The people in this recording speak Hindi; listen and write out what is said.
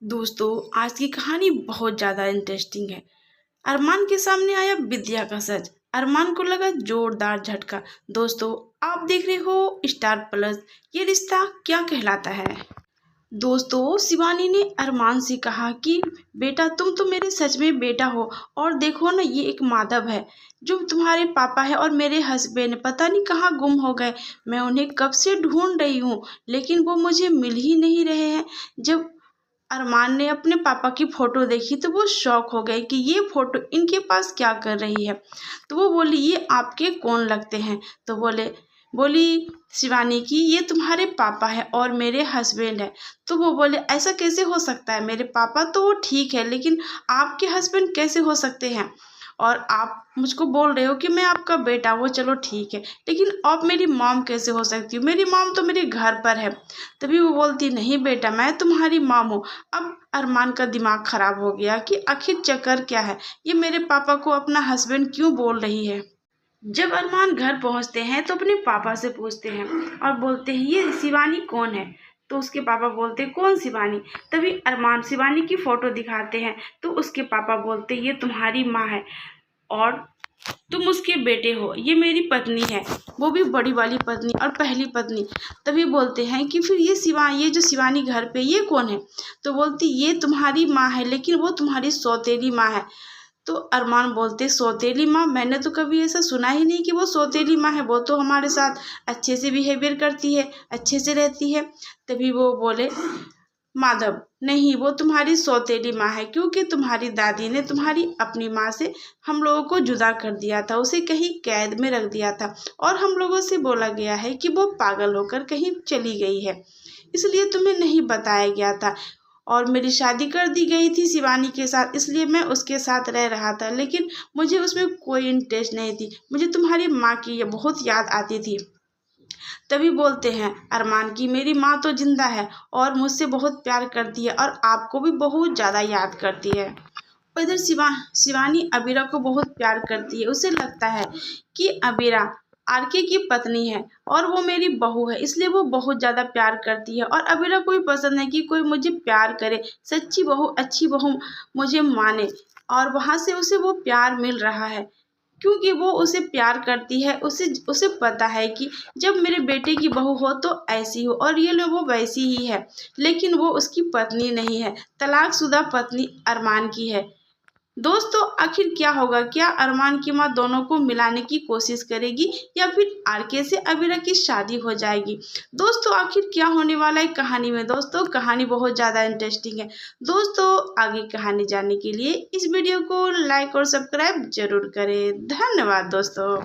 दोस्तों, आज की कहानी बहुत ज़्यादा इंटरेस्टिंग है। अरमान के सामने आया विद्या का सच। अरमान को लगा जोरदार झटका। दोस्तों, आप देख रहे हो स्टार प्लस। ये रिश्ता क्या कहलाता है। दोस्तों, शिवानी ने अरमान से कहा कि बेटा, तुम तो मेरे सच में बेटा हो। और देखो ना, ये एक माधव है जो तुम्हारे पापा है, और मेरे हस्बैंड पता नहीं कहाँ गुम हो गए। मैं उन्हें कब से ढूंढ रही हूँ, लेकिन वो मुझे मिल ही नहीं रहे हैं। जब अरमान ने अपने पापा की फोटो देखी तो वो शॉक हो गए कि ये फोटो इनके पास क्या कर रही है। तो वो बोली, ये आपके कौन लगते हैं। तो बोली शिवानी की, ये तुम्हारे पापा है और मेरे हस्बैंड है। तो वो बोले, ऐसा कैसे हो सकता है, मेरे पापा तो वो ठीक है, लेकिन आपके हस्बैंड कैसे हो सकते हैं। और आप मुझको बोल रहे हो कि मैं आपका बेटा, वो चलो ठीक है, लेकिन आप मेरी मॉम कैसे हो सकती हो। मेरी मॉम तो मेरे घर पर है। तभी वो बोलती, नहीं बेटा, मैं तुम्हारी मॉम हूँ। अब अरमान का दिमाग खराब हो गया कि आखिर चक्कर क्या है, ये मेरे पापा को अपना हस्बैंड क्यों बोल रही है। जब अरमान घर पहुंचते हैं तो अपने पापा से पूछते हैं और बोलते हैं, ये शिवानी कौन है। तो उसके पापा बोलते हैं, कौन शिवानी। तभी अरमान शिवानी की फोटो दिखाते हैं तो उसके पापा बोलते हैं, ये तुम्हारी माँ है और तुम उसके बेटे हो। ये मेरी पत्नी है, वो भी बड़ी वाली पत्नी और पहली पत्नी। तभी बोलते हैं कि फिर ये जो शिवानी घर पे, ये कौन है। तो बोलती, ये तुम्हारी माँ है, लेकिन वो तुम्हारी सौतेली माँ है। तो अरमान बोलते, सौतेली माँ, मैंने तो कभी ऐसा सुना ही नहीं कि वो सौतेली माँ है। वो तो हमारे साथ अच्छे से बिहेवियर करती है, अच्छे से रहती है। तभी वो बोले, माधव, नहीं, वो तुम्हारी सौतेली माँ है, क्योंकि तुम्हारी दादी ने तुम्हारी अपनी माँ से हम लोगों को जुदा कर दिया था, उसे कहीं कैद में रख दिया था, और हम लोगों से बोला गया है कि वो पागल होकर कहीं चली गई है, इसलिए तुम्हें नहीं बताया गया था। और मेरी शादी कर दी गई थी शिवानी के साथ, इसलिए मैं उसके साथ रह रहा था, लेकिन मुझे उसमें कोई इंटरेस्ट नहीं थी। मुझे तुम्हारी माँ की ये बहुत याद आती थी। तभी बोलते हैं अरमान की, मेरी माँ तो जिंदा है और मुझसे बहुत प्यार करती है और आपको भी बहुत ज़्यादा याद करती है। और इधर शिवानी अबीरा को बहुत प्यार करती है। उसे लगता है कि अबीरा आरके की पत्नी है और वो मेरी बहू है, इसलिए वो बहुत ज़्यादा प्यार करती है। और अबीरा को भी पसंद है कि कोई मुझे प्यार करे, सच्ची बहू, अच्छी बहू मुझे माने। और वहाँ से उसे वो प्यार मिल रहा है, क्योंकि वो उसे प्यार करती है। उसे उसे पता है कि जब मेरे बेटे की बहू हो तो ऐसी हो, और ये लोग वो वैसी ही है, लेकिन वो उसकी पत्नी नहीं है, तलाकशुदा पत्नी अरमान की है। दोस्तों, आखिर क्या होगा, क्या अरमान की माँ दोनों को मिलाने की कोशिश करेगी या फिर आरके से अबीरा की शादी हो जाएगी। दोस्तों, आखिर क्या होने वाला है कहानी में। दोस्तों, कहानी बहुत ज़्यादा इंटरेस्टिंग है। दोस्तों, आगे कहानी जानने के लिए इस वीडियो को लाइक और सब्सक्राइब जरूर करें। धन्यवाद दोस्तों।